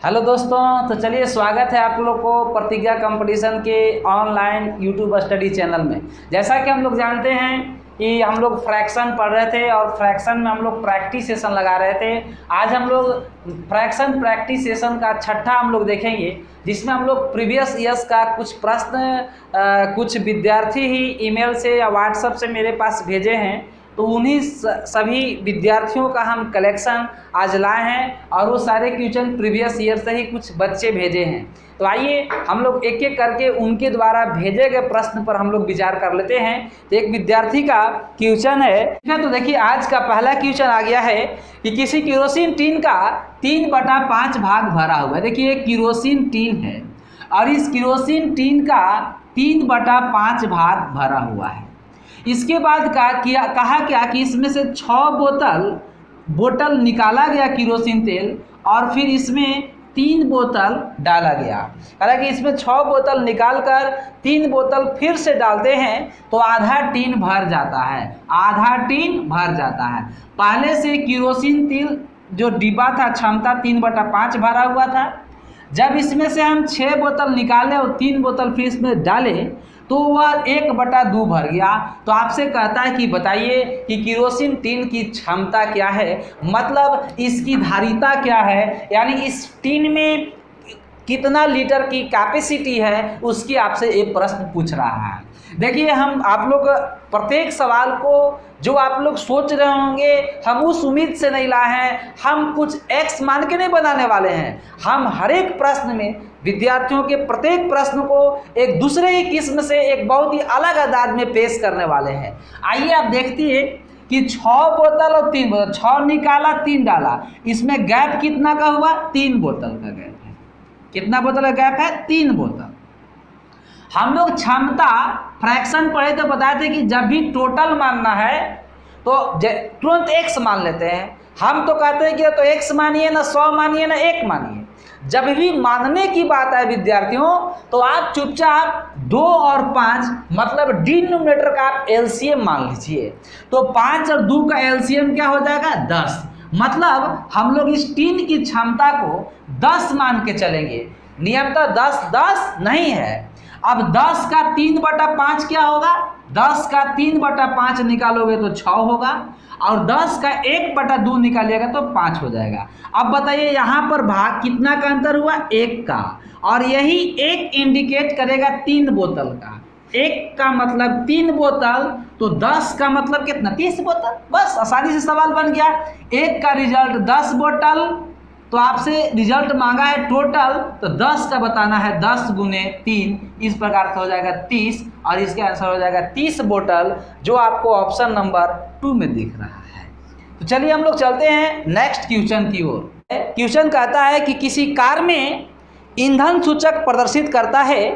Hello दोस्तों, तो चलिए स्वागत है आप लोग को प्रतिज्ञा कंपटीशन के ऑनलाइन यूट्यूब स्टडी चैनल में। जैसा कि हम लोग जानते हैं कि हम लोग फ्रैक्शन पढ़ रहे थे और फ्रैक्शन में हम लोग प्रैक्टिस सेशन लगा रहे थे। आज हम लोग फ्रैक्शन प्रैक्टिस सेशन का छठा हम लोग देखेंगे, जिसमें हम लोग प्रीवियस ईयर्स का कुछ प्रश्न कुछ विद्यार्थी ही ईमेल से या व्हाट्सएप से मेरे पास भेजे हैं, तो उन्हीं सभी विद्यार्थियों का हम कलेक्शन आज लाए हैं और वो सारे क्वेश्चन प्रीवियस ईयर से ही कुछ बच्चे भेजे हैं। तो आइए हम लोग एक एक करके उनके द्वारा भेजे गए प्रश्न पर हम लोग विचार कर लेते हैं। तो एक विद्यार्थी का क्वेश्चन है, तो देखिए आज का पहला क्वेश्चन आ गया है कि किसी केरोसिन टीन का 3/5 भाग भरा हुआ है। देखिए केरोसिन टीन है और इस केरोसिन टीन का 3/5 भाग भरा हुआ है। इसके बाद कहा क्या कि इसमें से 6 बोतल निकाला गया केरोसिन तेल और फिर इसमें 3 बोतल डाला गया। हालांकि इसमें 6 बोतल निकालकर 3 बोतल फिर से डालते हैं तो आधा टीन भर जाता है, आधा टीन भर जाता है। पहले से केरोसिन तेल जो डिब्बा था क्षमता 3/5 भरा हुआ था। जब इसमें से हम 6 बोतल निकाले और 3 बोतल फिर इसमें डाले तो वह 1/2 भर गया। तो आपसे कहता है कि बताइए कि केरोसिन टीन की क्षमता क्या है, मतलब इसकी धारिता क्या है, यानी इस टीन में कितना लीटर की कैपेसिटी है, उसकी आपसे एक प्रश्न पूछ रहा है। देखिए हम आप लोग प्रत्येक सवाल को जो आप लोग सोच रहे होंगे हम उस उम्मीद से नहीं लाए हैं, हम कुछ एक्स मान के नहीं बनाने वाले हैं। हम हर एक प्रश्न में विद्यार्थियों के प्रत्येक प्रश्न को एक दूसरे ही किस्म से एक बहुत ही अलग अंदाज में पेश करने वाले हैं। आइए आप देखिए कि 6 बोतल और 3 बोतल, 6 निकाला 3 डाला, इसमें गैप कितना का हुआ? 3 बोतल का गैप है। कितना बोतल का गैप है? 3 बोतल। हम लोग क्षमता फ्रैक्शन पढ़े तो बताए थे कि जब भी टोटल मानना है तो तुरंत एक्स मान लेते हैं। हम तो कहते हैं कि तो एक्स मानिए ना 100 मानिए ना 1 मानिए। जब भी मानने की बात है विद्यार्थियों तो आप चुपचाप 2 और 5 मतलब डिनोमिनेटर का आप एलसीएम मान लीजिए। तो 5 और 2 का एलसीएम क्या हो जाएगा? 10। मतलब हम लोग इस टीन की क्षमता को 10 मान के चलेंगे। नियमतः 10 नहीं है। अब 10 का 3/5 क्या होगा? 10 का 3/5 निकालोगे तो 6 होगा और 10 का 1/2 निकालिएगा तो 5 हो जाएगा। अब बताइए यहाँ पर भाग कितना का अंतर हुआ? 1 का, और यही 1 इंडिकेट करेगा 3 बोतल का। 1 का मतलब 3 बोतल, तो 10 का मतलब कितना? 30 बोतल। बस आसानी से सवाल बन गया। 1 का रिजल्ट 10 बोतल, तो आपसे रिजल्ट मांगा है टोटल, तो 10 का बताना है। 10 गुने 3 इस प्रकार से हो जाएगा 30 और इसका आंसर हो जाएगा 30 बोतल, जो आपको ऑप्शन नंबर 2 में दिख रहा है। तो चलिए हम लोग चलते हैं नेक्स्ट क्वेश्चन की ओर। क्वेश्चन कहता है कि किसी कार में ईंधन सूचक प्रदर्शित करता है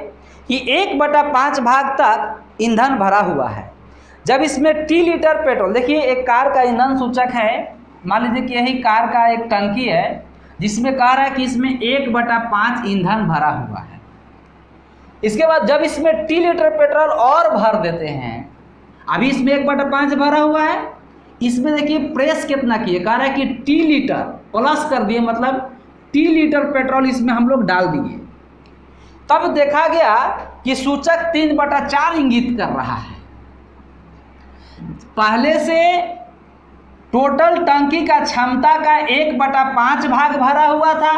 कि 1/5 भाग तक ईंधन भरा हुआ है। जब इसमें T लीटर पेट्रोल, देखिए एक कार का ईंधन सूचक है, मान लीजिए कि यही कार का एक टंकी है जिसमें कह रहा है कि इसमें 1/5 ईंधन भरा हुआ है। इसके बाद जब इसमें T लीटर पेट्रोल और भर देते हैं, अभी इसमें 1/5 भरा हुआ है, इसमें देखिए प्रेस कितना किए, कह रहा है कि T लीटर प्लस कर दिए, मतलब T लीटर पेट्रोल इसमें हम लोग डाल दिए। तब देखा गया कि सूचक 3/4 इंगित कर रहा है। पहले से टोटल टंकी का क्षमता का 1/5 भाग भरा हुआ था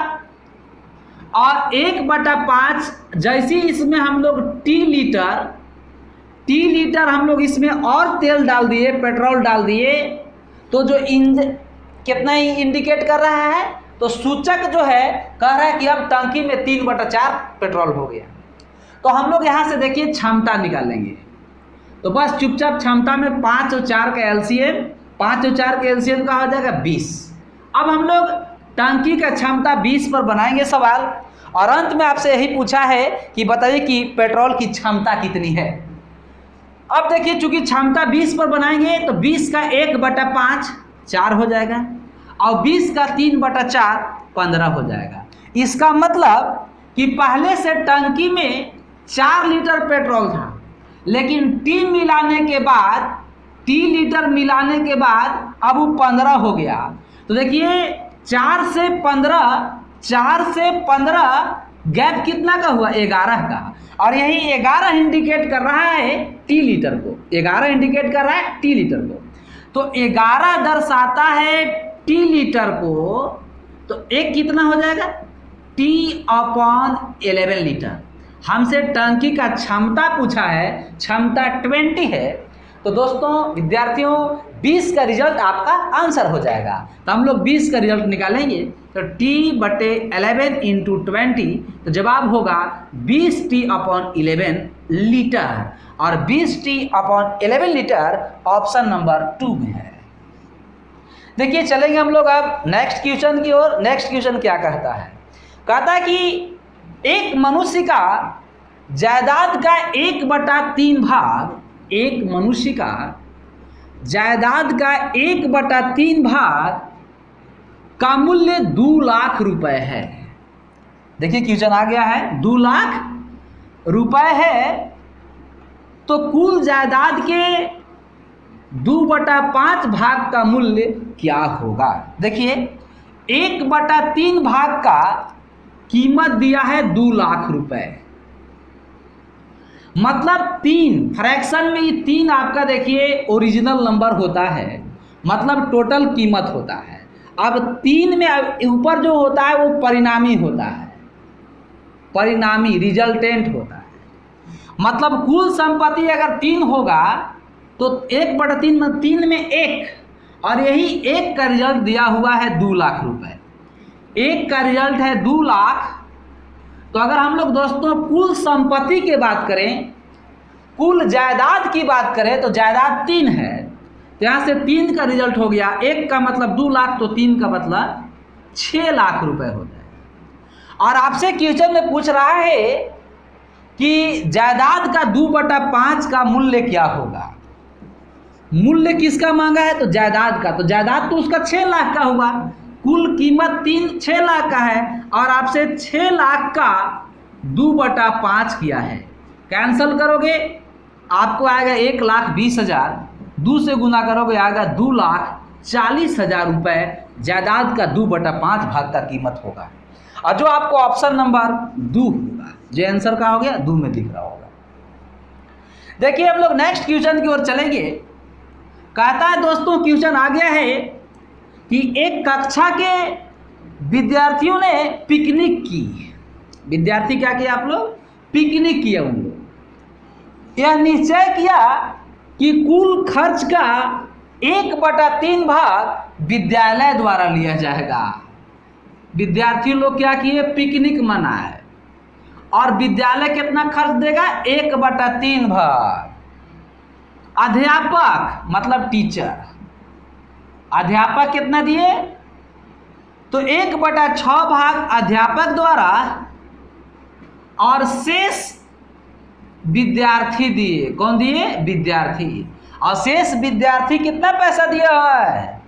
और 1/5 जैसे इसमें हम लोग T लीटर हम लोग इसमें और तेल डाल दिए, पेट्रोल डाल दिए, तो जो कितना ही इंडिकेट कर रहा है, तो सूचक जो है कह रहा है कि अब टंकी में 3/4 पेट्रोल हो गया। तो हम लोग यहाँ से देखिए क्षमता निकालेंगे, तो बस चुपचाप क्षमता में 5 और 4 का एलसीएम, 5 और 4 के एलसीएम का हो जाएगा 20। अब हम लोग टंकी का क्षमता 20 पर बनाएंगे सवाल, और अंत में आपसे यही पूछा है कि बताइए कि पेट्रोल की क्षमता कितनी है। अब देखिए चूंकि क्षमता 20 पर बनाएंगे तो 20 का 1/5 4 हो जाएगा और 20 का 3/4 15 हो जाएगा। इसका मतलब कि पहले से टंकी में 4 लीटर पेट्रोल था, लेकिन T लीटर मिलाने के बाद अब वो 15 हो गया। तो देखिए 4 से 15 4 से 15 गैप कितना का हुआ, 11 का। और यही 11 इंडिकेट कर रहा है टी लीटर को, 11 इंडिकेट कर रहा है टी लीटर को। तो 11 दर्शाता है टी लीटर को, तो एक कितना हो जाएगा, T/11 लीटर। हमसे टंकी का क्षमता पूछा है, क्षमता 20 है। तो दोस्तों विद्यार्थियों 20 का रिजल्ट आपका आंसर हो जाएगा। तो हम लोग 20 का रिजल्ट निकालेंगे, तो T/11 × 20, तो जवाब होगा 20T/11 लीटर। और 20T/11 लीटर ऑप्शन नंबर 2 में है। देखिए चलेंगे हम लोग अब नेक्स्ट क्वेश्चन की ओर। नेक्स्ट क्वेश्चन क्या कहता है, कहता है कि एक मनुष्य का जायदाद का 1/3 भाग, एक मनुष्य का जायदाद का 1/3 भाग का मूल्य 2 लाख रुपए है। देखिए क्वेश्चन आ गया है, 2 लाख रुपए है, तो कुल जायदाद के 2/5 भाग का मूल्य क्या होगा। देखिए 1/3 भाग का कीमत दिया है 2 लाख रुपए, मतलब 3 फ्रैक्शन में ये 3 आपका देखिए ओरिजिनल नंबर होता है, मतलब टोटल कीमत होता है। अब 3 में ऊपर जो होता है वो परिणामी होता है, परिणामी रिजल्टेंट होता है। मतलब कुल संपत्ति अगर 3 होगा तो 1/3 में 3 में 1, और यही 1 का रिजल्ट दिया हुआ है 2 लाख रुपए। 1 का रिजल्ट है 2 लाख। तो अगर हम लोग दोस्तों कुल संपत्ति की बात करें, कुल जायदाद की बात करें, तो जायदाद 3 है, तो यहाँ से 3 का रिजल्ट हो गया, 1 का मतलब 2 लाख, तो 3 का मतलब 6 लाख रुपए हो जाए। और आपसे क्वेश्चन में पूछ रहा है कि जायदाद का 2/5 का मूल्य क्या होगा। मूल्य किसका मांगा है, तो जायदाद का। तो जायदाद तो उसका 6 लाख का हुआ, कुल कीमत 6 लाख का है, और आपसे 6 लाख का 2/5 किया है। कैंसल करोगे आपको आएगा 1,20,000, 2 से गुना करोगे आएगा 2,40,000 रुपए जायदाद का 2/5 भाग का कीमत होगा। और जो आपको ऑप्शन नंबर 2 होगा, जो आंसर का हो गया 2 में दिख रहा होगा। देखिए हम लोग नेक्स्ट क्वेश्चन की ओर चलेंगे। कहता है दोस्तों क्वेश्चन आ गया है कि एक कक्षा के विद्यार्थियों ने पिकनिक की। विद्यार्थी क्या किया, आप लोग पिकनिक किया। उन लोग यह निश्चय किया कि कुल खर्च का 1/3 भाग विद्यालय द्वारा लिया जाएगा। विद्यार्थी लोग क्या किए, पिकनिक मनाए, और विद्यालय कितना खर्च देगा, 1/3 भाग। अध्यापक मतलब टीचर, अध्यापक कितना दिए, तो 1/6 भाग अध्यापक द्वारा, और शेष विद्यार्थी दिए। कौन दिए, विद्यार्थी। और शेष विद्यार्थी कितना पैसा दिया है,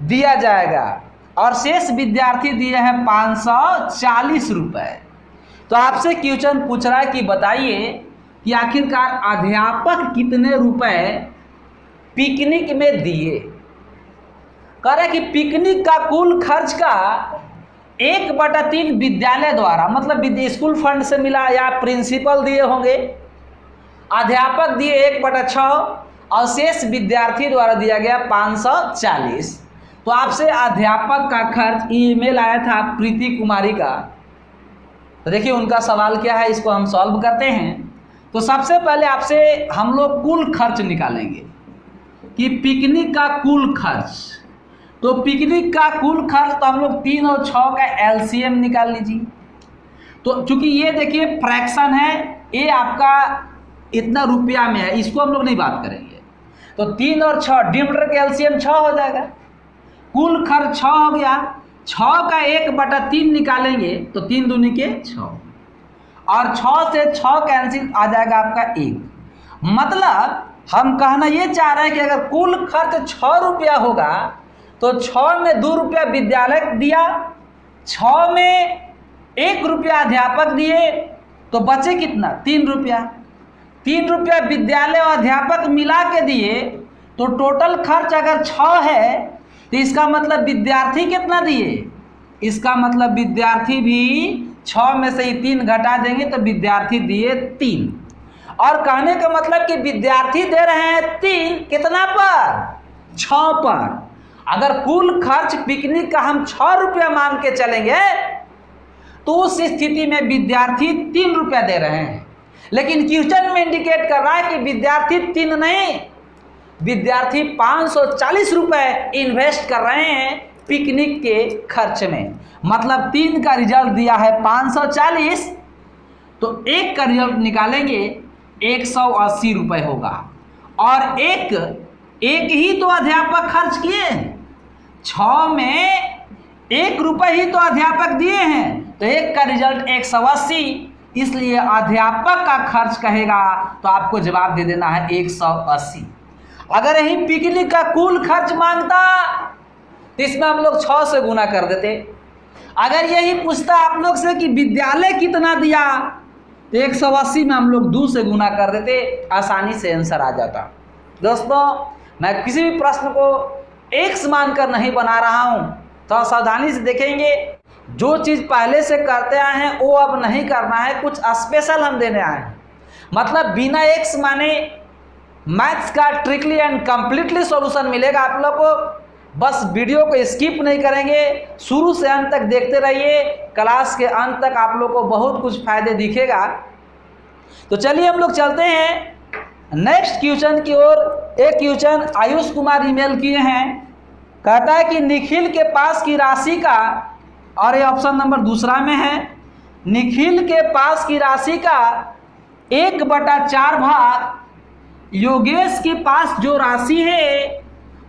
दिया जाएगा, और शेष विद्यार्थी दिए हैं 540 रुपए। तो आपसे क्वेश्चन पूछ रहा है कि बताइए कि आखिरकार अध्यापक कितने रुपए पिकनिक में दिए। कह रहे कि पिकनिक का कुल खर्च का 1/3 विद्यालय द्वारा, मतलब स्कूल फंड से मिला या प्रिंसिपल दिए होंगे, अध्यापक दिए 1/6, और शेष विद्यार्थी द्वारा दिया गया 540। तो आपसे अध्यापक का खर्च ईमेल आया था प्रीति कुमारी का। तो देखिए उनका सवाल क्या है, इसको हम सॉल्व करते हैं। तो सबसे पहले आपसे हम लोग कुल खर्च निकालेंगे कि पिकनिक का कुल खर्च। तो पिकनिक का कुल खर्च, तो हम लोग 3 और 6 का एलसीएम निकाल लीजिए। तो चूंकि ये देखिए फ्रैक्शन है, ये आपका इतना रुपया में है, इसको हम लोग नहीं बात करेंगे। तो 3 और 6 डिनोमिनेटर का एलसीएम 6 हो जाएगा, कुल खर्च 6 हो गया। 6 का 1/3 निकालेंगे तो 3 दूनी के 6, और 6 से 6 कैंसिल आ जाएगा आपका 1। मतलब हम कहना ये चाह रहे हैं कि अगर कुल खर्च 6 रुपया होगा तो 6 में 2 रुपया विद्यालय दिया, 6 में 1 रुपया अध्यापक दिए, तो बचे कितना, 3 रुपया। 3 रुपया विद्यालय और अध्यापक मिला के दिए, तो टोटल खर्च अगर 6 है तो इसका मतलब विद्यार्थी कितना दिए, इसका मतलब विद्यार्थी भी 6 में से ही 3 घटा देंगे तो विद्यार्थी दिए 3। और कहने का मतलब कि विद्यार्थी दे रहे हैं 3 कितना पर? 6 पर। अगर कुल खर्च पिकनिक का हम 6 रुपया मान के चलेंगे तो उस स्थिति में विद्यार्थी 3 रुपया दे रहे हैं। लेकिन क्वेश्चन में इंडिकेट कर रहा है कि विद्यार्थी 3 नहीं, विद्यार्थी 540 रुपए इन्वेस्ट कर रहे हैं पिकनिक के खर्च में। मतलब 3 का रिजल्ट दिया है 540, तो 1 का रिजल्ट निकालेंगे 180 रुपए होगा। और एक ही तो अध्यापक खर्च किए, 6 में 1 रुपए ही तो अध्यापक दिए हैं, तो 1 का रिजल्ट 180, इसलिए अध्यापक का खर्च कहेगा तो आपको जवाब दे देना है 180। अगर यही पिकनिक का कुल खर्च मांगता तो इसमें हम लोग 6 से गुना कर देते। अगर यही पूछता आप लोग से कि विद्यालय कितना दिया तो 180 में हम लोग 2 से गुना कर देते, आसानी से आंसर आ जाता। दोस्तों, मैं किसी भी प्रश्न को एक्स मानकर नहीं बना रहा हूं, तो सावधानी से देखेंगे। जो चीज़ पहले से करते आए हैं वो अब नहीं करना है, कुछ स्पेशल हम देने आए हैं। मतलब बिना एक्स माने मैथ्स का ट्रिकली एंड कंप्लीटली सॉल्यूशन मिलेगा आप लोग को। बस वीडियो को स्किप नहीं करेंगे, शुरू से अंत तक देखते रहिए। क्लास के अंत तक आप लोग को बहुत कुछ फायदे दिखेगा। तो चलिए हम लोग चलते हैं नेक्स्ट क्वेश्चन की ओर। एक क्वेश्चन आयुष कुमार ईमेल किए हैं, कहता है कि निखिल के पास की राशि का, और ये ऑप्शन नंबर दूसरा में है, निखिल के पास की राशि का 1/4 भाग योगेश के पास जो राशि है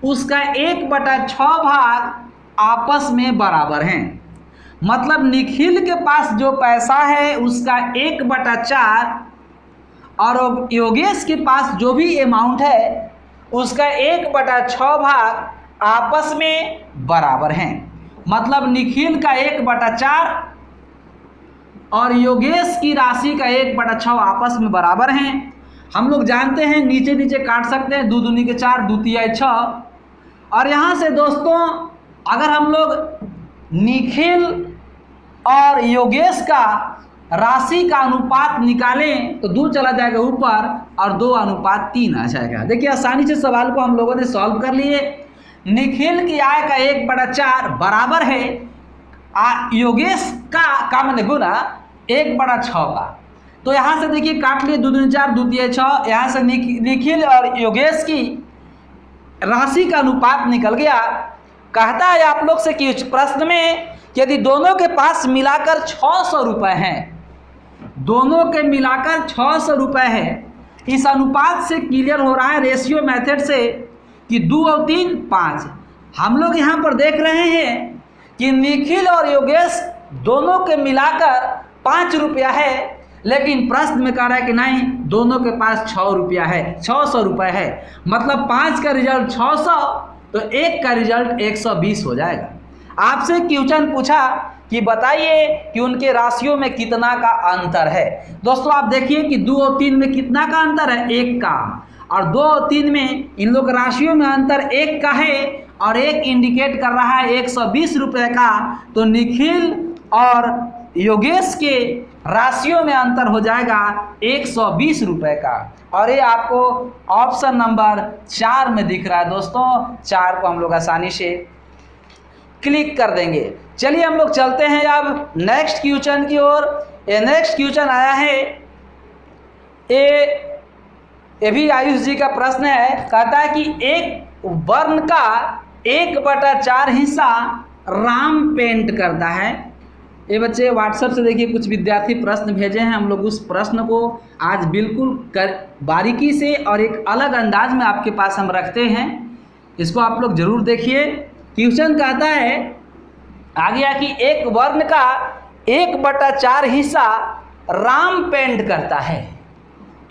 उसका 1/6 भाग आपस में बराबर हैं। मतलब निखिल के पास जो पैसा है उसका 1/4 और योगेश के पास जो भी अमाउंट है उसका 1/6 भाग आपस में बराबर हैं। मतलब निखिल का 1/4 और योगेश की राशि का 1/6 आपस में बराबर हैं। हम लोग जानते हैं नीचे नीचे काट सकते हैं, 2 दूनी के 4, 2 तिहाई 6। और यहाँ से दोस्तों अगर हम लोग निखिल और योगेश का राशि का अनुपात निकालें तो 2 चला जाएगा ऊपर और 2:3 आ जाएगा। देखिए आसानी से सवाल को हम लोगों ने सॉल्व कर लिए। निखिल की आय का 1/4 बराबर है योगेश का मैंने गुना 1/6 का। तो यहाँ से देखिए काट लिए, 2 दूनी 4, 2 तिहाई 6। यहाँ से निखिल और योगेश की राशि का अनुपात निकल गया। कहता है आप लोग से कि प्रश्न में यदि दोनों के पास मिलाकर 600 रुपये हैं, दोनों के मिलाकर 600 रुपये है, इस अनुपात से क्लियर हो रहा है रेशियो मेथड से कि 2 और 3 5। हम लोग यहाँ पर देख रहे हैं कि निखिल और योगेश दोनों के मिलाकर 5 रुपया है, लेकिन प्रश्न में कह रहा है कि नहीं, दोनों के पास 6 रुपया है, 600 रुपये है। मतलब 5 का रिजल्ट 600 तो 1 का रिजल्ट 120 हो जाएगा। आपसे क्वेश्चन पूछा कि बताइए कि उनके राशियों में कितना का अंतर है। दोस्तों आप देखिए कि 2 और 3 में कितना का अंतर है, 1 का। और 2 और 3 में इन लोग राशियों में अंतर 1 का है और 1 इंडिकेट कर रहा है 120 रुपये का। तो निखिल और योगेश के राशियों में अंतर हो जाएगा 120 रुपये का। और ये आपको ऑप्शन नंबर 4 में दिख रहा है। दोस्तों 4 को हम लोग आसानी से क्लिक कर देंगे। चलिए हम लोग चलते हैं अब नेक्स्ट क्वेश्चन की ओर। ये नेक्स्ट क्वेश्चन आया है, ये भी आयुष जी का प्रश्न है। कहता है कि एक वर्ण का 1/4 हिस्सा राम पेंट करता है। ये बच्चे व्हाट्सएप से देखिए कुछ विद्यार्थी प्रश्न भेजे हैं, हम लोग उस प्रश्न को आज बिल्कुल बारीकी से और एक अलग अंदाज में आपके पास हम रखते हैं। इसको आप लोग जरूर देखिए। क्वेश्चन कहता है आ गया कि एक वर्ण का 1/4 हिस्सा राम पेंट करता है।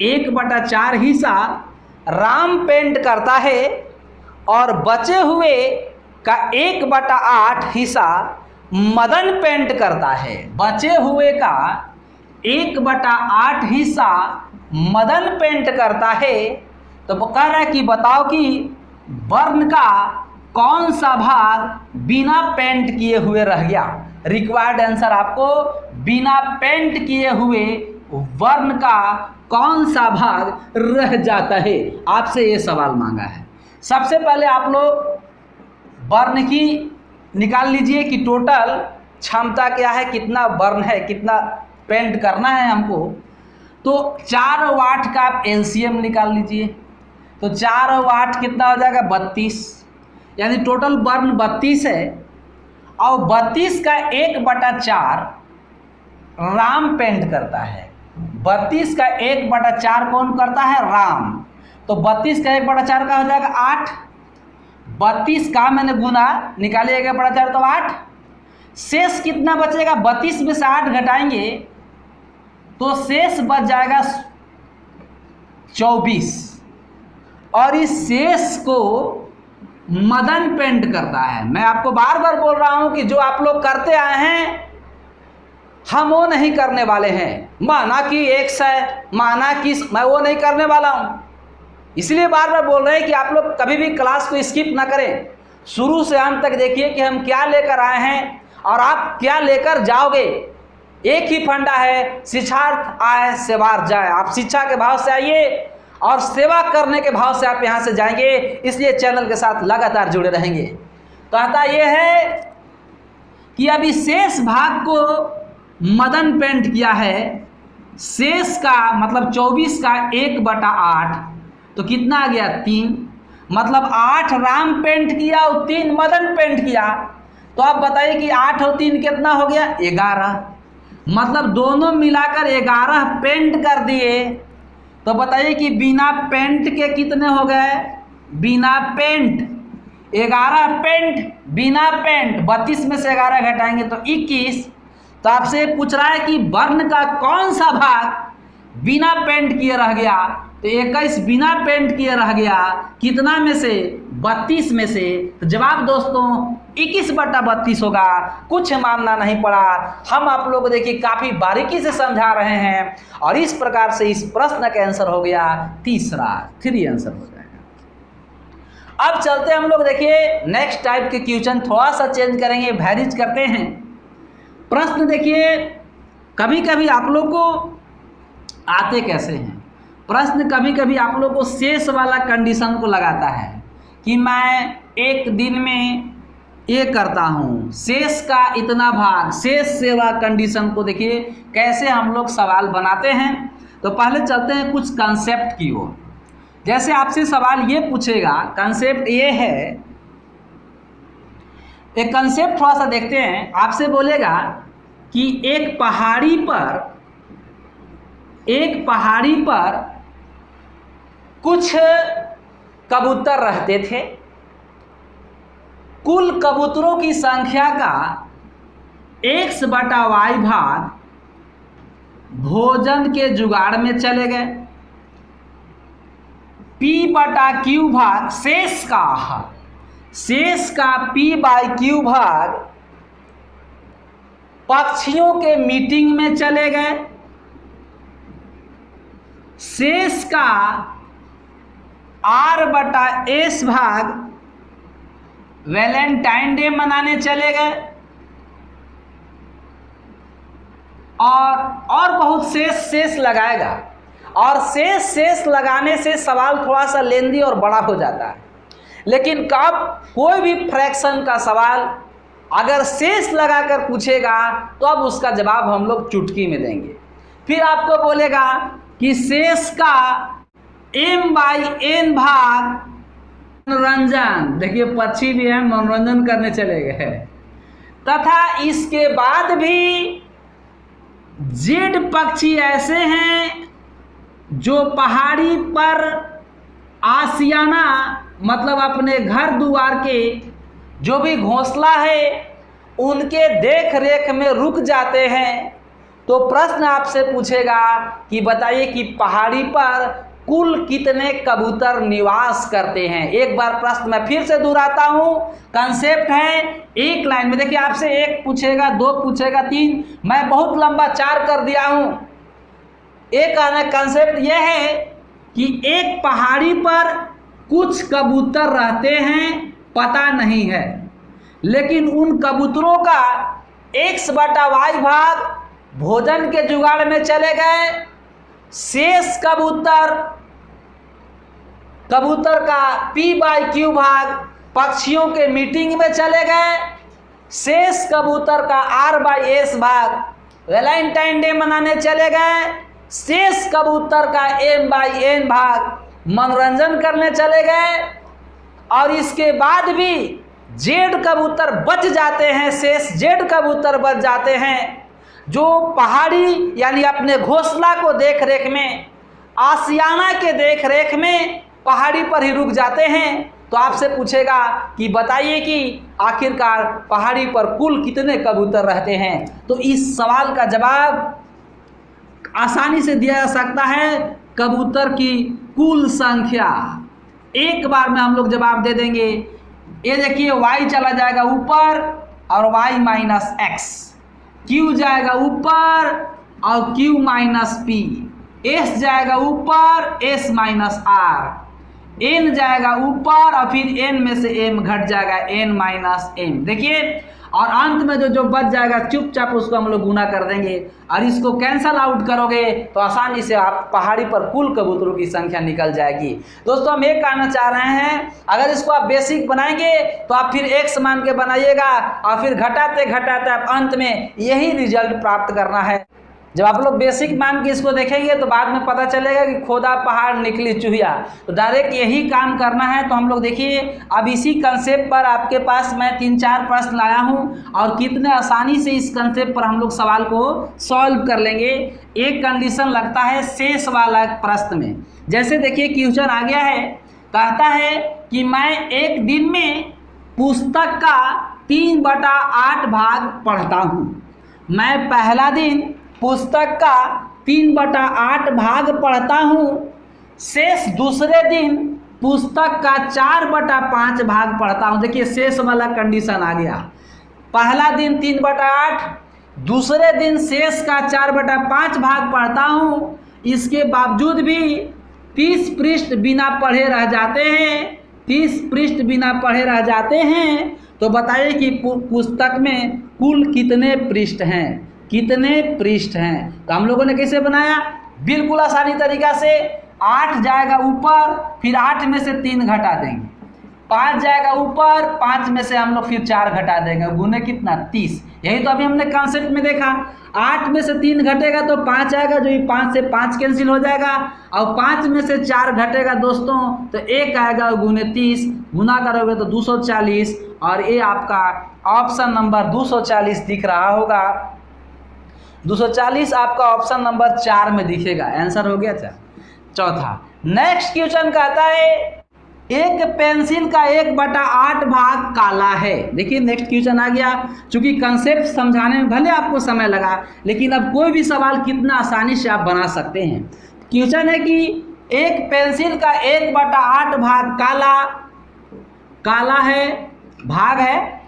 1/4 हिस्सा राम पेंट करता है और बचे हुए का 1/8 हिस्सा मदन पेंट करता है। बचे हुए का 1/8 हिस्सा मदन पेंट करता है। तो वो कह रहा है कि बताओ कि वर्ण का कौन सा भाग बिना पेंट किए हुए रह गया। रिक्वायर्ड आंसर आपको बिना पेंट किए हुए वर्ण का कौन सा भाग रह जाता है, आपसे ये सवाल मांगा है। सबसे पहले आप लोग वर्ण की निकाल लीजिए कि टोटल क्षमता क्या है, कितना वर्ण है, कितना पेंट करना है हमको। तो 4 वाट का आप एलसीएम निकाल लीजिए। तो 4 वाट कितना हो जाएगा 32, यानी टोटल वर्ण 32 है। और 32 का 1/4 राम पेंट करता है। 32 का 1/4 कौन करता है, राम। तो 32 का 1/4 का हो जाएगा 8। 32 का मैंने गुना निकालिए 1/4 तो 8। शेष कितना बचेगा, 32 में से 8 घटाएंगे तो शेष बच जाएगा 24। और इस शेष को मदन पेंट करता है। मैं आपको बार बार बोल रहा हूं कि जो आप लोग करते आए हैं हम वो नहीं करने वाले हैं। माना कि 100, माना कि मैं वो नहीं करने वाला हूं। इसलिए बार बार बोल रहे हैं कि आप लोग कभी भी क्लास को स्किप ना करें, शुरू से अंत तक देखिए कि हम क्या लेकर आए हैं और आप क्या लेकर जाओगे। एक ही फंडा है, शिक्षार्थ आए सेवार्थ जाए। आप शिक्षा के भाव से आइए और सेवा करने के भाव से आप यहाँ से जाएंगे, इसलिए चैनल के साथ लगातार जुड़े रहेंगे। तो आता यह है कि अभी शेष भाग को मदन पेंट किया है। शेष का मतलब 24 का 1/8 तो कितना आ गया 3। मतलब 8 राम पेंट किया और 3 मदन पेंट किया। तो आप बताइए कि 8 और 3 कितना हो गया 11। मतलब दोनों मिलाकर 11 पेंट कर दिए। तो बताइए कि बिना पेंट के कितने हो गए, बिना पेंट 11 पेंट, बिना पेंट 32 में से 11 घटाएंगे तो 21। तो आपसे पूछ रहा है कि वर्ण का कौन सा भाग बिना पेंट किए रह गया। तो 21 बिना पेंट किए रह गया, कितना में से 32 में से। तो जवाब दोस्तों 21/32 होगा। कुछ मानना नहीं पड़ा, हम आप लोग को देखिए काफ़ी बारीकी से समझा रहे हैं। और इस प्रकार से इस प्रश्न का आंसर हो गया तीसरा, 3 आंसर हो जाएगा। अब चलते हम लोग देखिए नेक्स्ट टाइप के क्वेश्चन, थोड़ा सा चेंज करेंगे, वैरिज करते हैं। प्रश्न देखिए कभी कभी आप लोग को आते कैसे हैं। प्रश्न कभी कभी आप लोग को शेष वाला कंडीशन को लगाता है कि मैं एक दिन में ये करता हूँ, शेष का इतना भाग, शेष सेवा कंडीशन को देखिए कैसे हम लोग सवाल बनाते हैं। तो पहले चलते हैं कुछ कंसेप्ट की ओर। जैसे आपसे सवाल ये पूछेगा, कंसेप्ट ये है, एक कंसेप्ट थोड़ा सा देखते हैं। आपसे बोलेगा कि एक पहाड़ी पर कुछ कबूतर रहते थे। कुल कबूतरों की संख्या का x/y भाग भोजन के जुगाड़ में चले गए। p/q भाग शेष का p/q भाग पक्षियों के मीटिंग में चले गए। शेष का r/s भाग वैलेंटाइन डे मनाने चले गए। और बहुत शेष लगाएगा। और शेष लगाने से सवाल थोड़ा सा लेंदी और बड़ा हो जाता है। लेकिन कब कोई भी फ्रैक्शन का सवाल अगर शेष लगाकर पूछेगा तो अब उसका जवाब हम लोग चुटकी में देंगे। फिर आपको बोलेगा कि शेष का m/n भाग मनोरंजन, देखिए पक्षी भी है, मनोरंजन करने चले गए। तथा इसके बाद भी जेड पक्षी ऐसे हैं जो पहाड़ी पर आशियाना मतलब अपने घर द्वार के जो भी घोंसला है उनके देख रेख में रुक जाते हैं। तो प्रश्न आपसे पूछेगा कि बताइए कि पहाड़ी पर कुल कितने कबूतर निवास करते हैं। एक बार प्रश्न मैं फिर से दोहराता हूं, कंसेप्ट है एक लाइन में। देखिए आपसे 1 पूछेगा, 2 पूछेगा, 3, मैं बहुत लंबा 4 कर दिया हूं। एक कंसेप्ट यह है कि एक पहाड़ी पर कुछ कबूतर रहते हैं, पता नहीं है, लेकिन उन कबूतरों का x बटा वाई भाग भोजन के जुगाड़ में चले गए, शेष कबूतर का p/q भाग पक्षियों के मीटिंग में चले गए, शेष कबूतर का r/s भाग वैलेंटाइन डे मनाने चले गए, शेष कबूतर का m/n भाग मनोरंजन करने चले गए, और इसके बाद भी जेड कबूतर बच जाते हैं, शेष जेड कबूतर बच जाते हैं जो पहाड़ी यानी अपने घोंसला को देख रेख में, आशियाना के देख रेख में पहाड़ी पर ही रुक जाते हैं। तो आपसे पूछेगा कि बताइए कि आखिरकार पहाड़ी पर कुल कितने कबूतर रहते हैं। तो इस सवाल का जवाब आसानी से दिया जा सकता है, कबूतर की कुल संख्या। एक बार में हम लोग जवाब दे देंगे। ये देखिए y चला जाएगा ऊपर और y माइनस एक्स, q जाएगा ऊपर और q माइनस पी, s जाएगा ऊपर s माइनस आर, n जाएगा ऊपर और फिर n में से m घट जाएगा n माइनस m। देखिए और अंत में जो बच जाएगा चुपचाप उसको हम लोग गुना कर देंगे और इसको कैंसल आउट करोगे तो आसानी से आप पहाड़ी पर कुल कबूतरों की संख्या निकल जाएगी। दोस्तों हम ये कहना चाह रहे हैं, अगर इसको आप बेसिक बनाएंगे तो आप फिर x मान के बनाइएगा और फिर घटाते घटाते आप अंत में यही रिजल्ट प्राप्त करना है। जब आप लोग बेसिक मान के इसको देखेंगे तो बाद में पता चलेगा कि खोदा पहाड़ निकली चूहिया, तो डायरेक्ट यही काम करना है। तो हम लोग देखिए अब इसी कंसेप्ट पर आपके पास मैं 3-4 प्रश्न लाया हूं और कितने आसानी से इस कंसेप्ट पर हम लोग सवाल को सॉल्व कर लेंगे। एक कंडीशन लगता है शेष वाला प्रश्न में। जैसे देखिए क्वेश्चन आ गया है, कहता है कि मैं एक दिन में पुस्तक का 3/8 भाग पढ़ता हूँ। मैं पहला दिन पुस्तक का 3/8 भाग पढ़ता हूँ, शेष दूसरे दिन पुस्तक का 4/5 भाग पढ़ता हूँ। देखिए शेष वाला कंडीशन आ गया, पहला दिन 3/8, दूसरे दिन शेष का 4/5 भाग पढ़ता हूँ, इसके बावजूद भी 30 पृष्ठ बिना पढ़े रह जाते हैं, 30 पृष्ठ बिना पढ़े रह जाते हैं। तो बताइए कि पुस्तक में कुल कितने पृष्ठ हैं, कितने पृष्ठ हैं। तो हम लोगों ने कैसे बनाया, बिल्कुल आसानी तरीका से 8 जाएगा ऊपर, फिर 8 में से 3 घटा देंगे, 5 जाएगा ऊपर, 5 में से हम लोग फिर 4 घटा देंगे, गुने कितना 30। यही तो अभी हमने कॉन्सेप्ट में देखा, 8 में से 3 घटेगा तो 5 आएगा, जो ये 5 से 5 कैंसिल हो जाएगा, और 5 में से 4 घटेगा दोस्तों तो 1 आएगा, गुने 30, गुना करोगे तो 240, और ये आपका ऑप्शन नंबर 240 दिख रहा होगा। 240 आपका ऑप्शन नंबर 4 में दिखेगा। आंसर हो गया क्या। चौथा नेक्स्ट क्वेश्चन कहता है एक पेंसिल का 1/8 भाग काला है। देखिए नेक्स्ट क्वेश्चन आ गया। चूंकि कंसेप्ट समझाने में भले आपको समय लगा, लेकिन अब कोई भी सवाल कितना आसानी से आप बना सकते हैं। क्वेश्चन है कि एक पेंसिल का 1/8 भाग काला है, भाग है,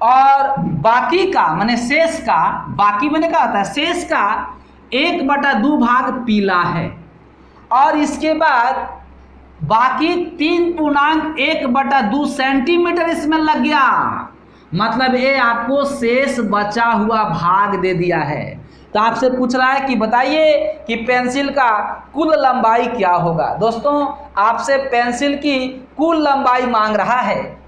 और बाकी का माने शेष का, बाकी मैंने कहा था शेष का 1/2 भाग पीला है, और इसके बाद बाकी 3.1/2 सेंटीमीटर इसमें लग गया। मतलब ये आपको शेष बचा हुआ भाग दे दिया है। तो आपसे पूछ रहा है कि बताइए कि पेंसिल का कुल लंबाई क्या होगा। दोस्तों आपसे पेंसिल की कुल लंबाई मांग रहा है।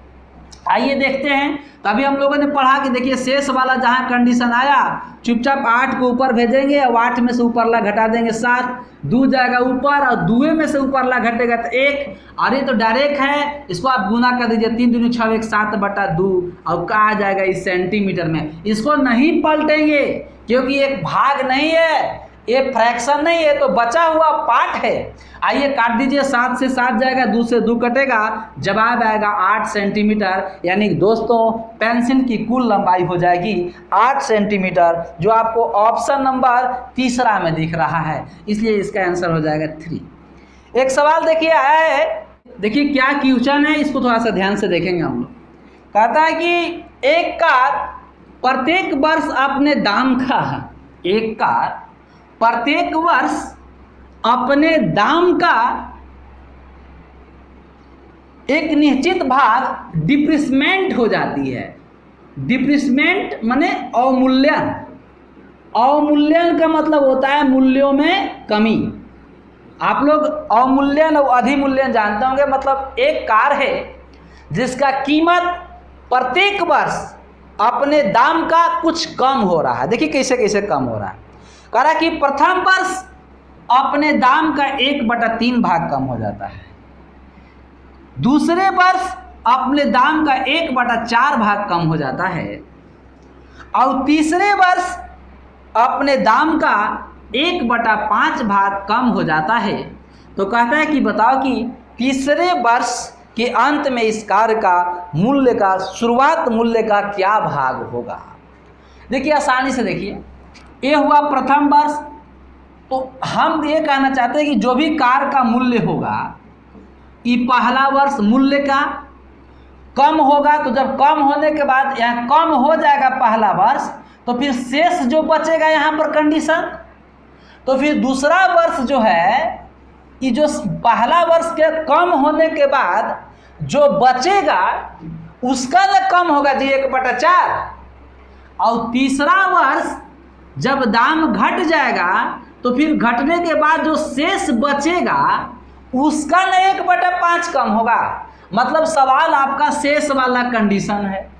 आइए देखते हैं। तभी हम लोगों ने पढ़ा कि देखिए शेष वाला जहाँ कंडीशन आया चुपचाप 8 को ऊपर भेजेंगे और 8 में से ऊपरला घटा देंगे 7, 2 जाएगा ऊपर और 2 में से ऊपरला घटेगा तो 1। अरे तो डायरेक्ट है, इसको आप गुना कर दीजिए, 3 दूनी 6 7/2 और कहा जाएगा इस सेंटीमीटर में। इसको नहीं पलटेंगे क्योंकि एक भाग नहीं है, ये फ्रैक्शन नहीं है, तो बचा हुआ पार्ट है। आइए काट दीजिए, 7 से 7 जाएगा, 2 से 2 कटेगा, जवाब आएगा 8 सेंटीमीटर। यानी दोस्तों पेंसिल की कुल लंबाई हो जाएगी 8 सेंटीमीटर, जो आपको ऑप्शन नंबर 3 में दिख रहा है। इसलिए इसका आंसर हो जाएगा 3। एक सवाल देखिए आया है, देखिए क्या क्वेश्चन है, इसको थोड़ा सा ध्यान से देखेंगे हम लोग। कहता है कि एक कार प्रत्येक वर्ष अपने दाम का, एक कार प्रत्येक वर्ष अपने दाम का एक निश्चित भाग डिप्रिसमेंट हो जाती है। डिप्रिसमेंट माने अवमूल्यन। अवमूल्यन का मतलब होता है मूल्यों में कमी। आप लोग अवमूल्यन और अधिमूल्यन जानते होंगे। मतलब एक कार है जिसका कीमत प्रत्येक वर्ष अपने दाम का कुछ कम हो रहा है। देखिए कैसे कैसे कम हो रहा है। कह रहा कि प्रथम वर्ष अपने दाम का 1/3 भाग कम हो जाता है, दूसरे वर्ष अपने दाम का 1/4 भाग कम हो जाता है, और तीसरे वर्ष अपने दाम का 1/5 भाग कम हो जाता है। तो कहता है कि बताओ कि तीसरे वर्ष के अंत में इस कार का मूल्य का शुरुआत मूल्य का क्या भाग होगा। देखिए आसानी से देखिए, ये हुआ प्रथम वर्ष। तो हम ये कहना चाहते हैं कि जो भी कार का मूल्य होगा ये पहला वर्ष मूल्य का कम होगा। तो जब कम होने के बाद यहाँ कम हो जाएगा पहला वर्ष, तो फिर शेष जो बचेगा यहाँ पर कंडीशन, तो फिर दूसरा वर्ष जो है ये जो पहला वर्ष के कम होने के बाद जो बचेगा उसका ना कम होगा जी 1/4, और तीसरा वर्ष जब दाम घट जाएगा तो फिर घटने के बाद जो शेष बचेगा उसका ना 1/5 कम होगा। मतलब सवाल आपका शेष वाला कंडीशन है।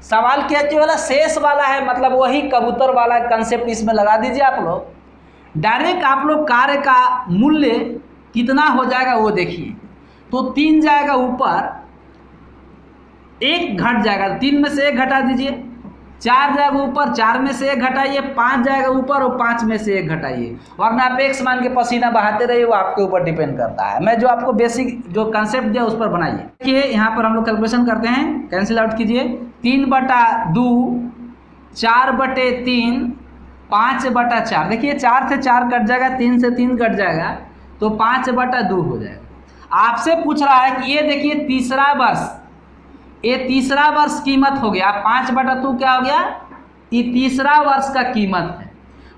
सवाल क्या वाला शेष वाला है, मतलब वही कबूतर वाला कंसेप्ट इसमें लगा दीजिए आप लोग। डायरेक्ट आप लोग कार्य का मूल्य कितना हो जाएगा वो देखिए। तो 3 जाएगा ऊपर, 1 घट जाएगा, 3 में से 1 घटा दीजिए। 4 जाएगा ऊपर, 4 में से 1 घटाइए। 5 जाएगा ऊपर और 5 में से 1 घटाइए। वरना आप x मान के पसीना बहाते रहिए, वो आपके ऊपर डिपेंड करता है। मैं जो आपको बेसिक जो कंसेप्ट दिया उस पर बनाइए। देखिए यहाँ पर हम लोग कैलकुलेशन करते हैं, कैंसिल आउट कीजिए। 3/2, 4/3, 5/4। देखिए 4 से 4 कट जाएगा, 3 से 3 कट जाएगा, तो 5/2 हो जाएगा। आपसे पूछ रहा है कि ये देखिए तीसरा वर्ष, ये तीसरा वर्ष कीमत हो गया। 5/2 क्या हो गया, ये तीसरा वर्ष का कीमत है।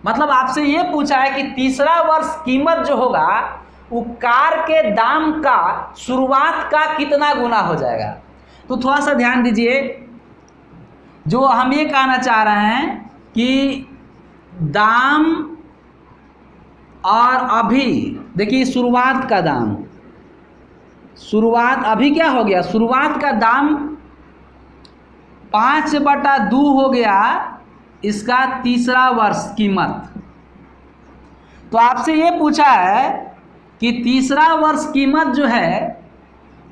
मतलब आपसे ये पूछा है कि तीसरा वर्ष कीमत जो होगा वो कार के दाम का शुरुआत का कितना गुना हो जाएगा। तो थोड़ा सा ध्यान दीजिए, जो हम ये कहना चाह रहे हैं कि दाम और अभी, देखिए शुरुआत का दाम, शुरुआत अभी क्या हो गया, शुरुआत का दाम 5/2 हो गया इसका तीसरा वर्ष कीमत। तो आपसे ये पूछा है कि तीसरा वर्ष कीमत जो है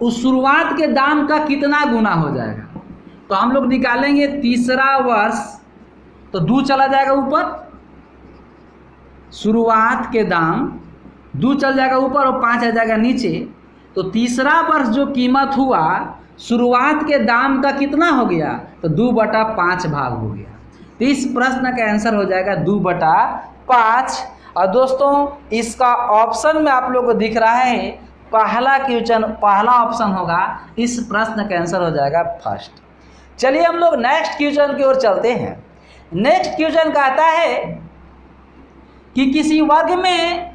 उस शुरुआत के दाम का कितना गुना हो जाएगा। तो हम लोग निकालेंगे तीसरा वर्ष, तो 2 चला जाएगा ऊपर, शुरुआत के दाम 2 चल जाएगा ऊपर और 5 आ जाएगा नीचे। तो तीसरा वर्ष जो कीमत हुआ शुरुआत के दाम का कितना हो गया, तो 2/5 भाग हो गया। तो इस प्रश्न का आंसर हो जाएगा 2/5। और दोस्तों इसका ऑप्शन में आप लोगों को दिख रहा है पहला ऑप्शन होगा, इस प्रश्न का आंसर हो जाएगा फर्स्ट। चलिए हम लोग नेक्स्ट क्वेश्चन की ओर चलते हैं। नेक्स्ट क्वेश्चन कहता है कि किसी वर्ग में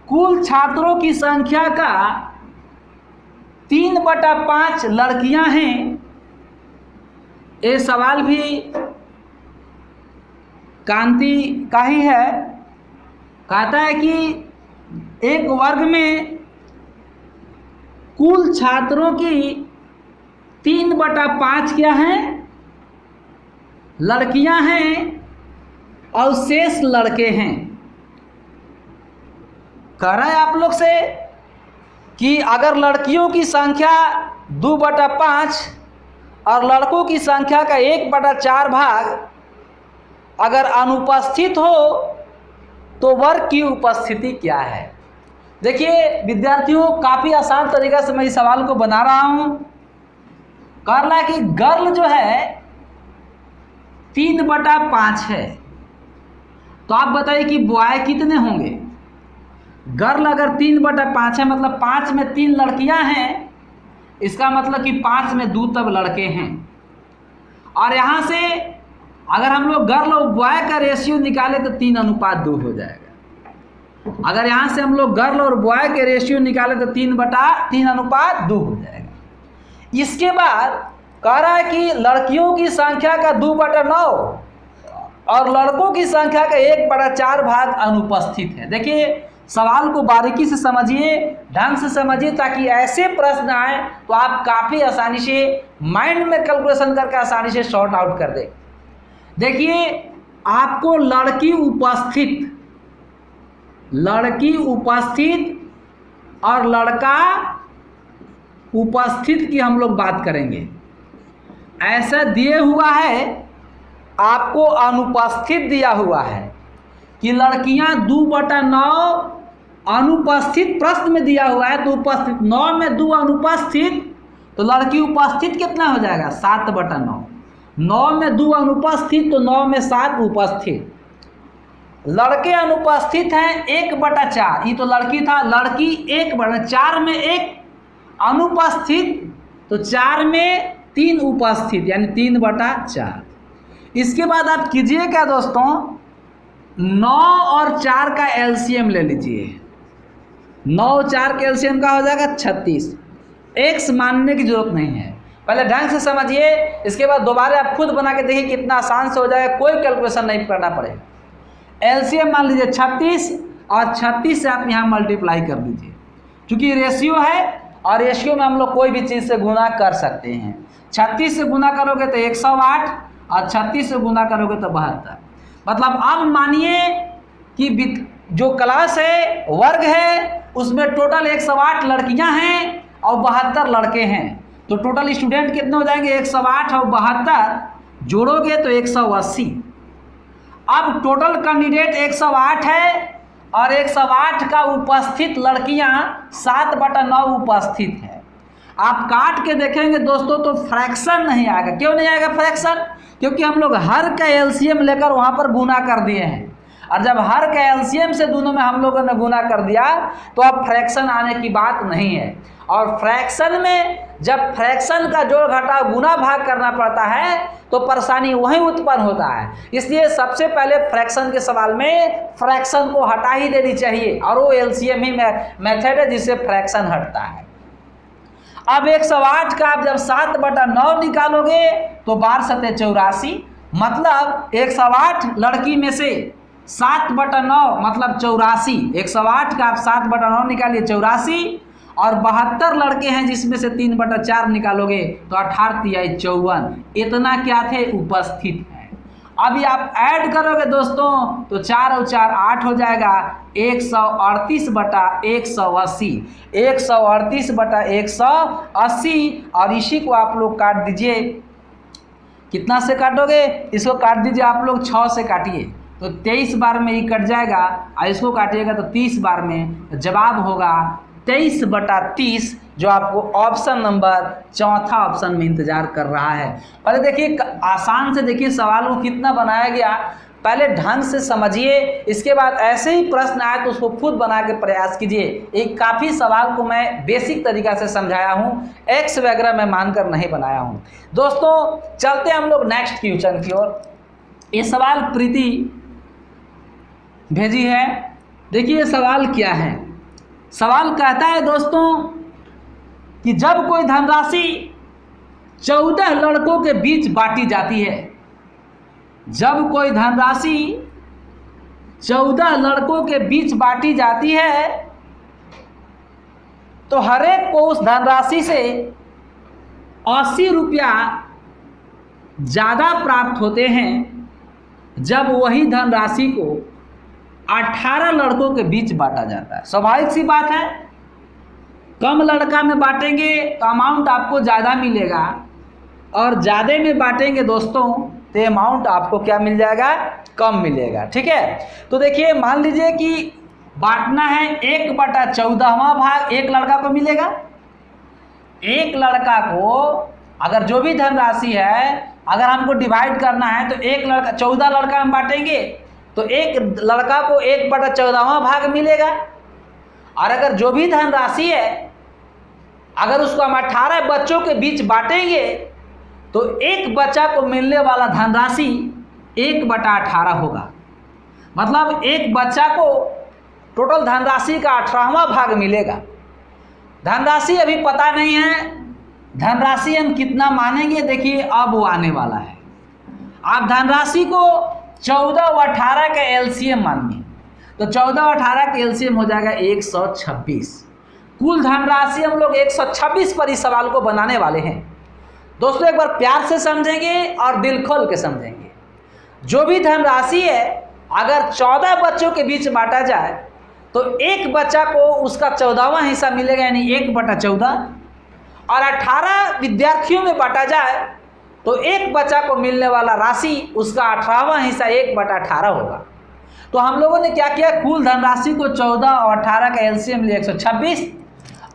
कुल छात्रों की संख्या का 3/5 लड़कियां हैं। ये सवाल भी कांति का ही है। कहता है कि एक वर्ग में कुल छात्रों की 3/5 क्या हैं, लड़कियां हैं और शेष लड़के हैं। कह रहा है आप लोग से कि अगर लड़कियों की संख्या 2/5 और लड़कों की संख्या का 1/4 भाग अगर अनुपस्थित हो तो वर्ग की उपस्थिति क्या है। देखिए विद्यार्थियों, काफ़ी आसान तरीका से मैं इस सवाल को बना रहा हूँ। कह रहा है कि गर्ल जो है 3/5 है, तो आप बताइए कि बॉय कितने होंगे। गर्ल अगर 3/5 है मतलब 5 में 3 लड़कियां हैं, इसका मतलब कि 5 में 2 तब लड़के हैं। और यहाँ से अगर हम लोग गर्ल और बॉय का रेशियो निकाले तो 3:2 हो जाएगा। अगर यहाँ से हम लोग गर्ल और बॉय के रेशियो निकाले तो 3/3:2 हो जाएगा। इसके बाद कह रहा है कि लड़कियों की संख्या का 2/9 और लड़कों की संख्या का 1/4 भाग अनुपस्थित है। देखिए सवाल को बारीकी से समझिए, ढंग से समझिए, ताकि ऐसे प्रश्न आए तो आप काफ़ी आसानी से माइंड में कैलकुलेशन करके आसानी से सॉर्ट आउट कर दें। देखिए आपको लड़की उपस्थित और लड़का उपस्थित की हम लोग बात करेंगे। ऐसा दिए हुआ है, आपको अनुपस्थित दिया हुआ है कि लड़कियां 2/9 अनुपस्थित प्रश्न में दिया हुआ है, तो उपस्थित 9 में 2 अनुपस्थित, तो लड़की उपस्थित कितना हो जाएगा 7/9। 9 में 2 अनुपस्थित तो 9 में 7 उपस्थित। लड़के अनुपस्थित हैं 1/4, ये तो लड़की था, लड़की 1/4 में 1 अनुपस्थित, तो 4 में 3 उपस्थित, यानी 3/4। इसके बाद आप कीजिए क्या दोस्तों, 9 और 4 का एलसीएम ले लीजिए। 9 और 4 का एलसीएम का हो जाएगा 36। एक्स मानने की जरूरत नहीं है, पहले ढंग से समझिए, इसके बाद दोबारा आप खुद बना के देखिए कितना आसान से हो जाएगा, कोई कैलकुलेशन नहीं करना पड़ेगा। एलसीएम मान लीजिए 36 और 36 से आप यहाँ मल्टीप्लाई कर दीजिए, क्योंकि रेशियो है और रेशियो में हम लोग कोई भी चीज़ से गुना कर सकते हैं। 36 से गुना करोगे तो 108 और 36 से गुना करोगे तो 72। मतलब अब मानिए कि जो क्लास है, वर्ग है, उसमें टोटल 108 लड़कियां हैं और 72 लड़के हैं, तो टोटल स्टूडेंट कितने हो जाएंगे 108 और 72 जोड़ोगे तो 180। अब टोटल कैंडिडेट 108 है और 108 का उपस्थित लड़कियां 7/9 उपस्थित है। आप काट के देखेंगे दोस्तों तो फ्रैक्शन नहीं आएगा। क्यों नहीं आएगा फ्रैक्शन? क्योंकि हम लोग हर का एलसीएम लेकर वहां पर गुना कर दिए हैं, और जब हर का एलसीएम से दोनों में हम लोगों ने गुना कर दिया तो अब फ्रैक्शन आने की बात नहीं है। और फ्रैक्शन में जब फ्रैक्शन का जोड़ घटाव गुना भाग करना पड़ता है तो परेशानी वहीं उत्पन्न होता है। इसलिए सबसे पहले फ्रैक्शन के सवाल में फ्रैक्शन को हटा ही देनी चाहिए, और वो एलसीएम ही मेथड है जिससे फ्रैक्शन हटता है। अब 108 का आप जब 7/9 निकालोगे तो 12×7 = 84, मतलब 108 लड़की में से 7/9 मतलब 84। 108 का आप 7/9 निकालिए 84, और 72 लड़के हैं जिसमें से 3/4 निकालोगे तो 18×3 = 54। इतना क्या थे उपस्थित हैं। अभी आप ऐड करोगे दोस्तों तो 4 और 4 8 हो जाएगा, 138/180। 138/180, और इसी को आप लोग काट दीजिए। कितना से काटोगे? इसको काट दीजिए आप लोग 6 से काटिए तो 23 बार में ये कट जाएगा, और इसको काटिएगा तो 30 बार में। जवाब होगा 23/30, जो आपको ऑप्शन नंबर 4था ऑप्शन में इंतजार कर रहा है। पहले देखिए आसान से देखिए सवाल को कितना बनाया गया, पहले ढंग से समझिए, इसके बाद ऐसे ही प्रश्न आए तो उसको खुद बना के प्रयास कीजिए। एक काफ़ी सवाल को मैं बेसिक तरीका से समझाया हूँ, एक्स वगैरह मैं मानकर नहीं बनाया हूँ। दोस्तों चलते हम लोग नेक्स्ट क्वेश्चन की ओर। ये सवाल प्रीति भेजी है। देखिए ये सवाल क्या है। सवाल कहता है दोस्तों कि जब कोई धनराशि 14 लड़कों के बीच बांटी जाती है, जब कोई धनराशि 14 लड़कों के बीच बांटी जाती है तो हर एक को उस धनराशि से 80 रुपया ज़्यादा प्राप्त होते हैं जब वही धनराशि को 18 लड़कों के बीच बांटा जाता है। स्वाभाविक सी बात है, कम लड़का में बांटेंगे तो अमाउंट आपको ज़्यादा मिलेगा, और ज़्यादा में बांटेंगे दोस्तों तो अमाउंट आपको क्या मिल जाएगा? कम मिलेगा। ठीक है, तो देखिए मान लीजिए कि बांटना है 1/14वां भाग एक लड़का को मिलेगा। एक लड़का को अगर जो भी धनराशि है अगर हमको डिवाइड करना है तो एक लड़का 14 लड़का हम बांटेंगे तो एक लड़का को 1/14वां भाग मिलेगा। और अगर जो भी धनराशि है अगर उसको हम 18 बच्चों के बीच बांटेंगे तो एक बच्चा को मिलने वाला धनराशि 1/18 होगा। मतलब एक बच्चा को टोटल धनराशि का 18वां भाग मिलेगा। धनराशि अभी पता नहीं है, धनराशि हम कितना मानेंगे, देखिए अब वो आने वाला है। आप धनराशि को 14 और 18 का एलसीएम मानिए, तो 14 और 18 का एलसीएम हो जाएगा 126। कुल धनराशि हम लोग 126 पर इस सवाल को बनाने वाले हैं। दोस्तों एक बार प्यार से समझेंगे और दिल खोल के समझेंगे। जो भी धनराशि है अगर 14 बच्चों के बीच बांटा जाए तो एक बच्चा को उसका 14वां हिस्सा मिलेगा, यानी 1/14, और 18 विद्यार्थियों में बांटा जाए तो एक बच्चा को मिलने वाला राशि उसका 18वां हिस्सा 1/18 होगा। तो हम लोगों ने क्या किया, कुल धनराशि को 14 और 18 का एलसीएम लिया 126,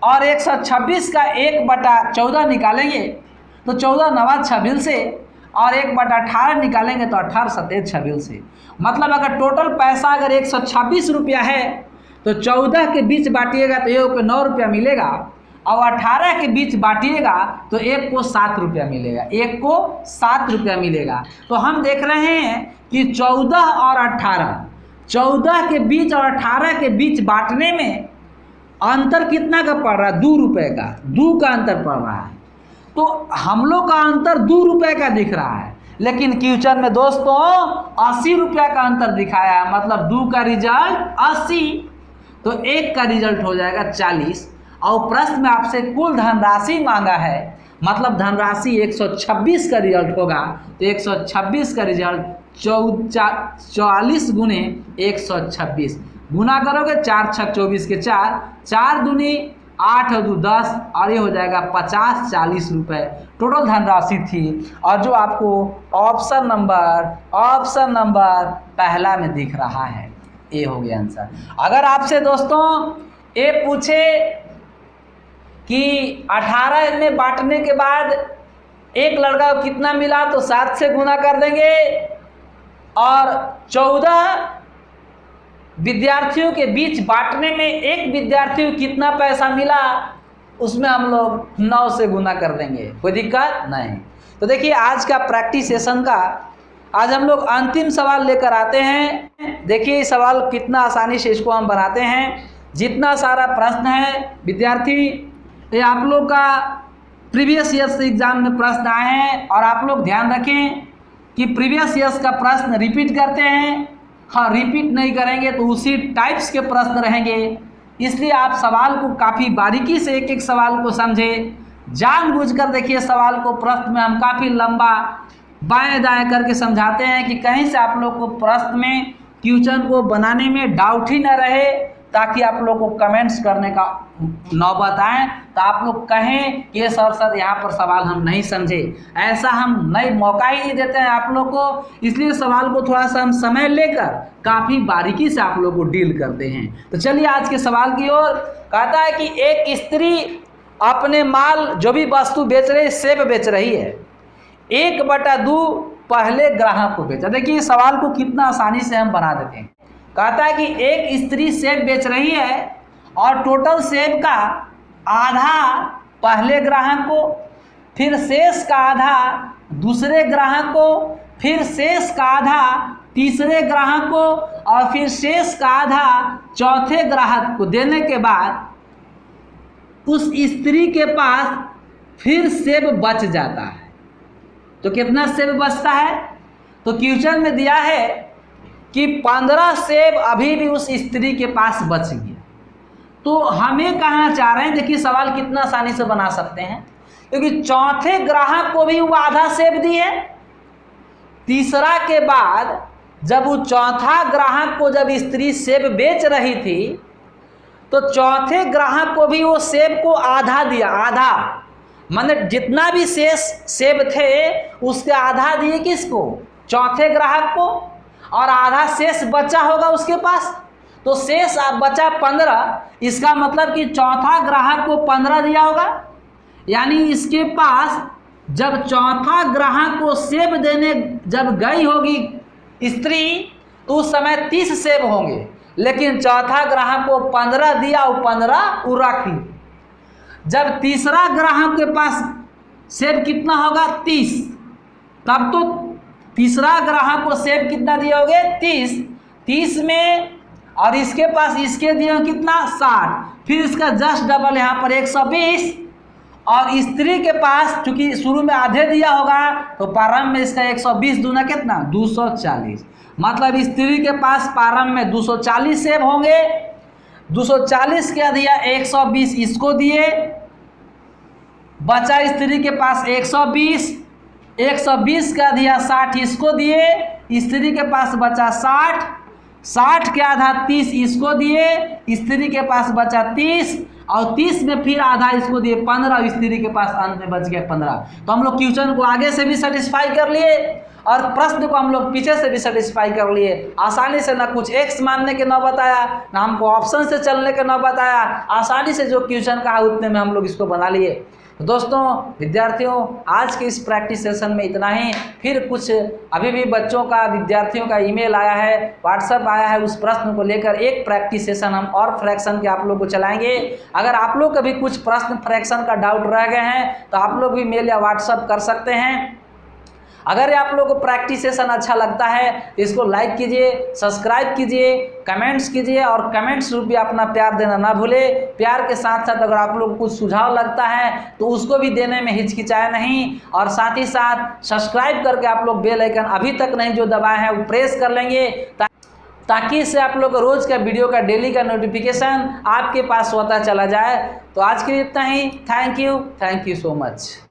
और 126 का 1/14 निकालेंगे तो 14 9 26 से, और 1/18 निकालेंगे तो 18 7 26 से। मतलब अगर टोटल पैसा अगर 126 रुपया है तो 14 के बीच बांटिएगा तो एक को 9 रुपया मिलेगा, और 18 के बीच बांटिएगा तो एक को 7 रुपया मिलेगा, एक को 7 रुपया मिलेगा। तो हम देख रहे हैं कि 14 और 18, 14 के बीच और 18 के बीच बांटने में अंतर कितना का पड़ रहा है, 2 रुपये का, 2 का अंतर पड़ रहा है। तो हम लोग का अंतर 2 रुपये का दिख रहा है, लेकिन क्वेश्चन में दोस्तों 80 रुपया का अंतर दिखाया है। मतलब 2 का रिजल्ट 80, तो 1 का रिजल्ट हो जाएगा 40। और प्रश्न में आपसे कुल धनराशि मांगा है, मतलब धनराशि 126 का रिजल्ट होगा, तो 126 का रिजल्ट 44 गुने 126 गुना करोगे, 4 6 24 के 4, 4 दूनी 8 और 2 10, और ये हो जाएगा 50 40 रुपये टोटल धनराशि थी। और जो आपको ऑप्शन नंबर पहला में दिख रहा है, ये हो गया आंसर। अगर आपसे दोस्तों ये पूछे कि 18 में बांटने के बाद एक लड़का को कितना मिला, तो 7 से गुना कर देंगे, और 14 विद्यार्थियों के बीच बांटने में एक विद्यार्थी को कितना पैसा मिला, उसमें हम लोग 9 से गुना कर देंगे, कोई दिक्कत नहीं। तो देखिए आज का प्रैक्टिस सेशन का आज हम लोग अंतिम सवाल लेकर आते हैं। देखिए सवाल कितना आसानी से इसको हम बनाते हैं। जितना सारा प्रश्न है विद्यार्थी, ये आप लोग का प्रीवियस ईयर्स एग्जाम में प्रश्न आए हैं, और आप लोग ध्यान रखें कि प्रीवियस ईयर्स का प्रश्न रिपीट करते हैं। हाँ, रिपीट नहीं करेंगे तो उसी टाइप्स के प्रश्न रहेंगे, इसलिए आप सवाल को काफ़ी बारीकी से एक एक सवाल को समझें, जानबूझकर देखिए सवाल को। प्रश्न में हम काफ़ी लंबा बाएं दाएं करके समझाते हैं कि कहीं से आप लोग को प्रश्न में क्वेश्चन को बनाने में डाउट ही ना रहे, ताकि आप लोग को कमेंट्स करने का नौबत आए तो आप लोग कहें कि सर यहाँ पर सवाल हम नहीं समझे। ऐसा हम नई मौका ही नहीं देते हैं आप लोग को, इसलिए सवाल को थोड़ा सा हम समय लेकर काफ़ी बारीकी से आप लोग को डील करते हैं। तो चलिए आज के सवाल की ओर। कहता है कि एक स्त्री अपने माल जो भी वस्तु बेच रही है, सेब बेच रही है, 1/2 पहले ग्राहक को बेचा। देखिए सवाल को कितना आसानी से हम बना देते हैं। कहता है कि एक स्त्री सेब बेच रही है और टोटल सेब का आधा पहले ग्राहक को, फिर शेष का आधा दूसरे ग्राहक को, फिर शेष का आधा तीसरे ग्राहक को, और फिर शेष का आधा चौथे ग्राहक को देने के बाद उस स्त्री के पास फिर सेब बच जाता है। तो कितना सेब बचता है? तो क्वेश्चन में दिया है कि 15 सेब अभी भी उस स्त्री के पास बच गया। तो हमें कहना चाह रहे हैं, देखिए सवाल कितना आसानी से बना सकते हैं, क्योंकि चौथे ग्राहक को भी वो आधा सेब दिए, तीसरा के बाद जब वो चौथा ग्राहक को जब स्त्री सेब बेच रही थी तो चौथे ग्राहक को भी वो सेब को आधा दिया। आधा मतलब जितना भी शेष सेब थे उसके आधा दिए किसको? चौथे ग्राहक को, और आधा शेष बचा होगा उसके पास। तो शेष बचा 15, इसका मतलब कि चौथा ग्राहक को 15 दिया होगा। यानी इसके पास जब चौथा ग्राहक को सेब देने जब गई होगी स्त्री तो उस समय 30 सेब होंगे, लेकिन चौथा ग्राहक को 15 दिया और 15 वो रखी। जब तीसरा ग्राहक के पास सेब कितना होगा? 30, तब तो तीसरा ग्राहक को सेब कितना दिए होंगे? 30 में, और इसके पास इसके दिए कितना? 60, फिर इसका जस्ट डबल यहाँ पर 120, और स्त्री के पास चूंकि शुरू में आधे दिया होगा तो प्रारंभ में इसका 120 दूना कितना 240, मतलब स्त्री के पास प्रारंभ में 240 सेब होंगे, 240 क्या दिया 120 इसको दिए, बचा स्त्री के पास 120, 120 का दिया 60 इसको दिए, स्त्री के पास बचा 60, 60 के आधा 30 इसको दिए, स्त्री के पास बचा 30 और 30 में फिर आधा इसको दिए 15, स्त्री के पास अंत में बच गया 15। तो हम लोग क्वेश्चन को आगे से भी सेटिस्फाई कर लिए और प्रश्न को हम लोग पीछे से भी सेटिस्फाई कर लिए आसानी से। ना कुछ एक्स मानने के ना बताया, ना हमको ऑप्शन से चलने के ना बताया, आसानी से जो क्वेश्चन कहा उतने में हम लोग इसको बना लिए। तो दोस्तों विद्यार्थियों, आज के इस प्रैक्टिस सेशन में इतना ही। फिर कुछ अभी भी बच्चों का, विद्यार्थियों का ईमेल आया है, व्हाट्सएप आया है, उस प्रश्न को लेकर एक प्रैक्टिस सेशन हम और फ्रैक्शन के आप लोग को चलाएंगे। अगर आप लोग का भी कुछ प्रश्न फ्रैक्शन का डाउट रह गए हैं तो आप लोग भी मेल या व्हाट्सएप कर सकते हैं। अगर आप लोगों को प्रैक्टिस सेशन अच्छा लगता है तो इसको लाइक कीजिए, सब्सक्राइब कीजिए, कमेंट्स कीजिए और कमेंट्स रूप भी अपना प्यार देना ना भूले। प्यार के साथ साथ अगर आप लोग को कुछ सुझाव लगता है तो उसको भी देने में हिचकिचाए नहीं, और साथ ही साथ सब्सक्राइब करके आप लोग बेल आइकन अभी तक नहीं जो दबाए हैं वो प्रेस कर लेंगे ताकि इससे आप लोग रोज का वीडियो का डेली का नोटिफिकेशन आपके पास स्वतः चला जाए। तो आज के लिए इतना ही। Thank you so much.